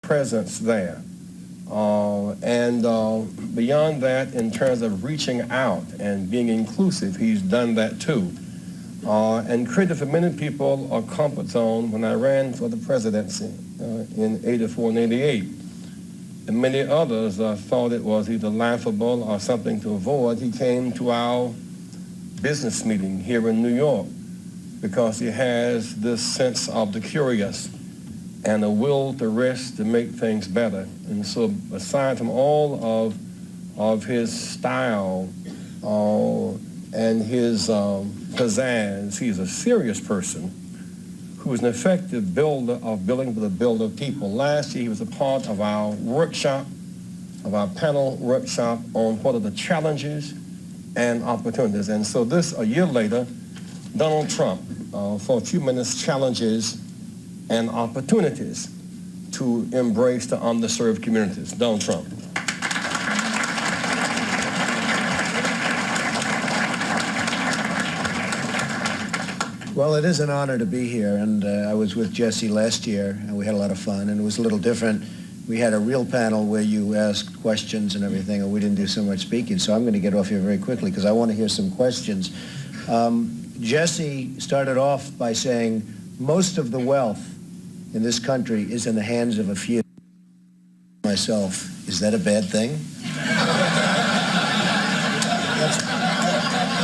presence there. Beyond that, in terms of reaching out and being inclusive, he's done that too. And created for many people a comfort zone when I ran for the presidency in 84 and 88. And many others thought it was either laughable or something to avoid. He came to our business meeting here in New York because he has this sense of the curious and a will to rest to make things better. And so aside from all of his style and his pizzazz, he's a serious person who is an effective builder of building for the builder of people. Last year he was a part of our workshop, of our panel workshop on what are the challenges and opportunities. And so this, a year later, Donald Trump, for a few minutes, challenges and opportunities to embrace the underserved communities. Donald Trump. Well, it is an honor to be here, and I was with Jesse last year, and we had a lot of fun, and it was a little different. We had a real panel where you asked questions and everything, and we didn't do so much speaking, so I'm going to get off here very quickly because I want to hear some questions. Jesse started off by saying most of the wealth in this country is in the hands of a few. Myself, is that a bad thing?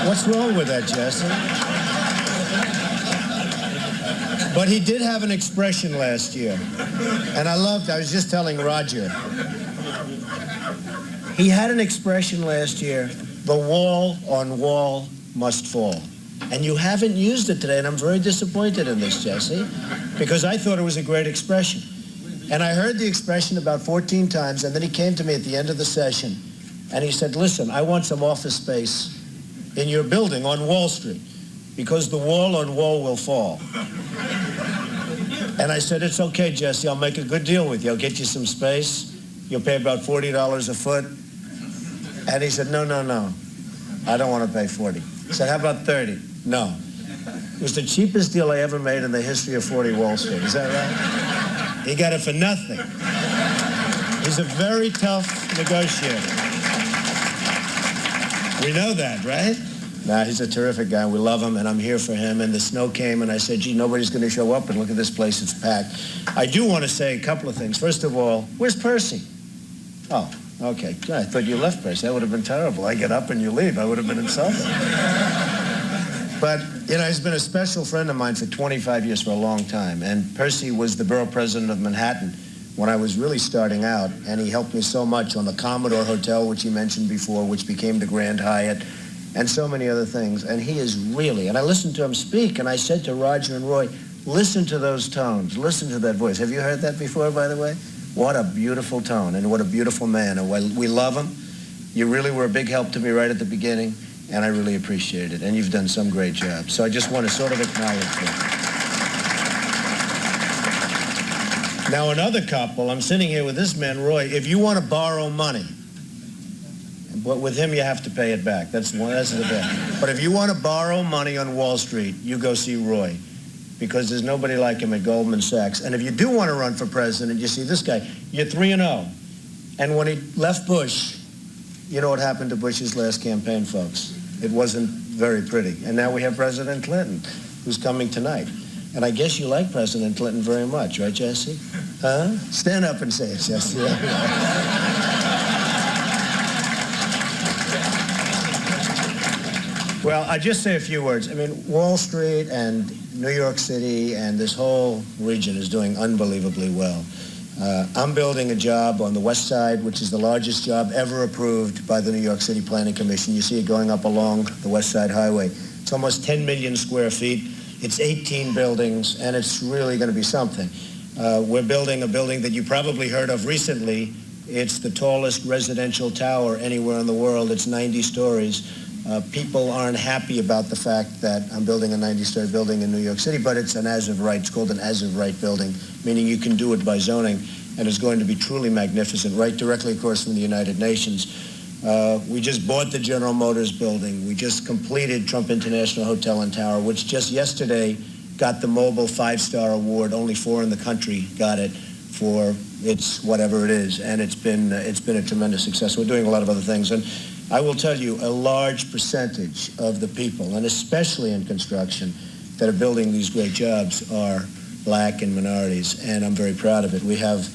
What's wrong with that, Jesse? But he did have an expression last year, and I was just telling Roger, he had an expression last year, the wall on wall must fall. And you haven't used it today, and I'm very disappointed in this, Jesse, because I thought it was a great expression. And I heard the expression about 14 times, and then he came to me at the end of the session, and he said, listen, I want some office space in your building on Wall Street, because the wall on wall will fall. And I said, it's okay, Jesse, I'll make a good deal with you. I'll get you some space. You'll pay about $40 a foot. And he said, no, I don't want to pay 40. I said, how about 30? No. It was the cheapest deal I ever made in the history of 40 Wall Street. Is that right? He got it for nothing. He's a very tough negotiator. We know that, right? Nah, he's a terrific guy. We love him, and I'm here for him. And the snow came, and I said, gee, nobody's going to show up, and look at this place, it's packed. I do want to say a couple of things. First of all, where's Percy? Oh, okay. I thought you left, Percy. That would have been terrible. I get up and you leave. I would have been insulted. But, you know, he's been a special friend of mine for 25 years, for a long time. And Percy was the borough president of Manhattan when I was really starting out, and he helped me so much on the Commodore Hotel, which he mentioned before, which became the Grand Hyatt, and so many other things. And he is really, and I listened to him speak, and I said to Roger and Roy, listen to those tones, listen to that voice. Have you heard that before, by the way? What a beautiful tone, and what a beautiful man, and we love him. You really were a big help to me right at the beginning, and I really appreciate it, and you've done some great jobs. So I just want to sort of acknowledge that. Now another couple, I'm sitting here with this man, Roy, if you want to borrow money, but with him you have to pay it back. That's the best. But if you want to borrow money on Wall Street, you go see Roy, because there's nobody like him at Goldman Sachs. And if you do want to run for president, you see this guy, you're 3-0. And when he left Bush, you know what happened to Bush's last campaign, folks? It wasn't very pretty. And now we have President Clinton, who's coming tonight. And I guess you like President Clinton very much, right, Jesse? Huh? Stand up and say it, Jesse. Well, I'll just say a few words. I mean, Wall Street and New York City and this whole region is doing unbelievably well. I'm building a job on the West Side, which is the largest job ever approved by the New York City Planning Commission. You see it going up along the West Side Highway. It's almost 10 million square feet. It's 18 buildings, and it's really going to be something. We're building a building that you probably heard of recently. It's the tallest residential tower anywhere in the world. It's 90 stories. People aren't happy about the fact that I'm building a 90-story building in New York City, but it's an as-of-right. It's called an as-of-right building, meaning you can do it by zoning, and it's going to be truly magnificent, right directly, of course, from the United Nations. We just bought the General Motors building. We just completed Trump International Hotel and Tower, which just yesterday got the Mobile 5-Star Award. Only 4 in the country got it for its whatever it is, and it's been a tremendous success. We're doing a lot of other things, and I will tell you, a large percentage of the people, and especially in construction, that are building these great jobs are black and minorities, and I'm very proud of it. We have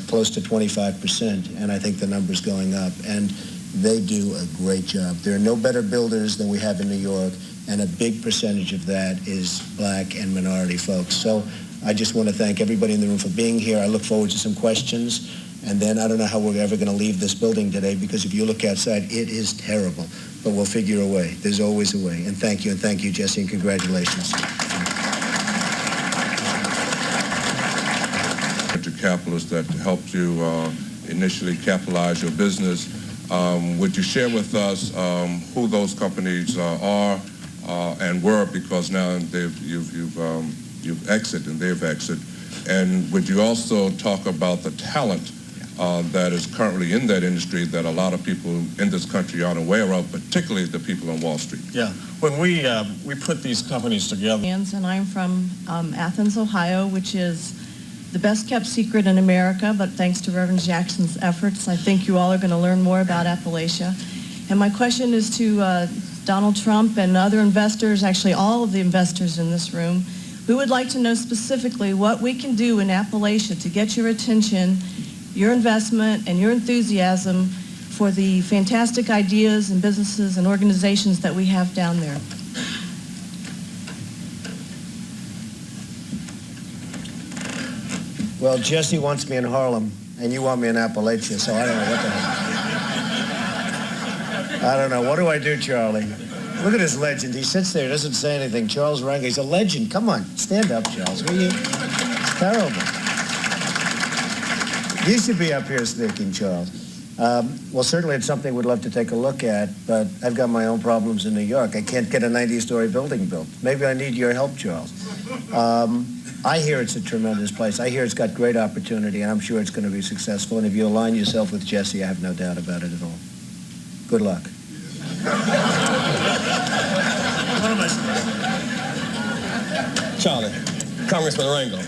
close to 25%, and I think the number's going up, and they do a great job. There are no better builders than we have in New York, and a big percentage of that is black and minority folks. So I just want to thank everybody in the room for being here. I look forward to some questions. And then I don't know how we're ever going to leave this building today, because if you look outside, it is terrible. But we'll figure a way. There's always a way. And thank you, Jesse, and congratulations. Venture capitalists that helped you initially capitalize your business. Would you share with us who those companies are and were, because now you've exited and they've exited? And would you also talk about the talent that is currently in that industry that a lot of people in this country aren't aware of, particularly the people on Wall Street? Yeah, when we put these companies together. And I'm from Athens, Ohio, which is the best kept secret in America, but thanks to Reverend Jackson's efforts, I think you all are going to learn more about Appalachia. And my question is to Donald Trump and other investors, actually all of the investors in this room. We would like to know specifically what we can do in Appalachia to get your attention, your investment, and your enthusiasm for the fantastic ideas and businesses and organizations that we have down there. Well, Jesse wants me in Harlem, and you want me in Appalachia, so I don't know what the hell. I don't know. What do I do, Charlie? Look at this legend. He sits there, doesn't say anything. Charles Rangel, he's a legend. Come on, stand up, Charles. It's terrible. You should be up here speaking, Charles. Well, certainly it's something we'd love to take a look at, but I've got my own problems in New York. I can't get a 90-story building built. Maybe I need your help, Charles. I hear it's a tremendous place. I hear it's got great opportunity, and I'm sure it's going to be successful. And if you align yourself with Jesse, I have no doubt about it at all. Good luck. Charlie, Congressman Rangel.